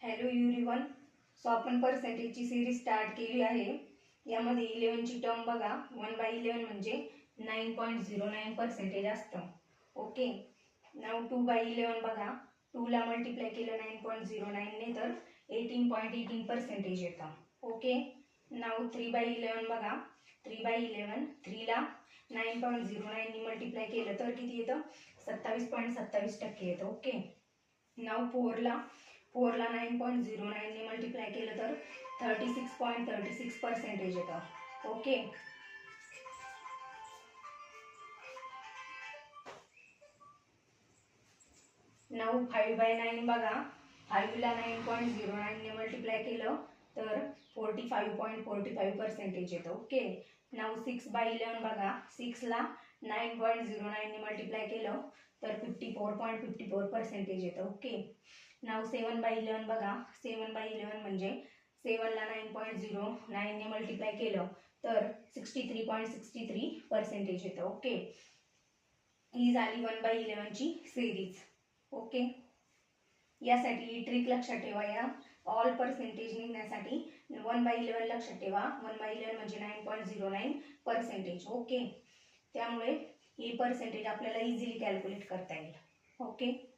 Hello everyone. So आपण पर्सेंटेजची series start केली आहे. यामध्ये 11 ची टर्म बघा. 1/11 म्हणजे 9.09% असतं. ओके. नाव 2/11 बघा. 2 ला मल्टिप्लाय केलं 9.09 ने तर 18.18% येतं. ओके. नाव 3/11 बघा. 3/11 3 ला 9.09 ने मल्टिप्लाय केलं तर किती येतं? 27.27% येतं. ओके. नाव 4 ला 9.09 ने मल्टिप्लाय केलं तर 36.36% येतं. ओके. नाव 5/9 बघा. 5 ला 9.09 ने मल्टिप्लाय केलं तर 45.45% येतं. ओके. नाव 6/11 बघा. 6 ला 9.09 ने मल्टिप्लाय केलं तर 54.54% येतं. ओके. नाव 7/11 बघा. 7/11 म्हणजे 7 ला 9.09 ने मल्टिप्लाय केलं तर 63.63% येतं. ओके. ही झाली 1/11 ची सिरीज. ओके. यासाठी ट्रिक लक्षात ठेवा. या ऑल पर्सेंटेज निघण्यासाठी 1/11 लक्षात ठेवा. 1/11 म्हणजे 9.09%. ओके. त्यामुळे ही पर्सेंटेज आपल्याला इझिली कॅल्क्युलेट करता येईल. ओके.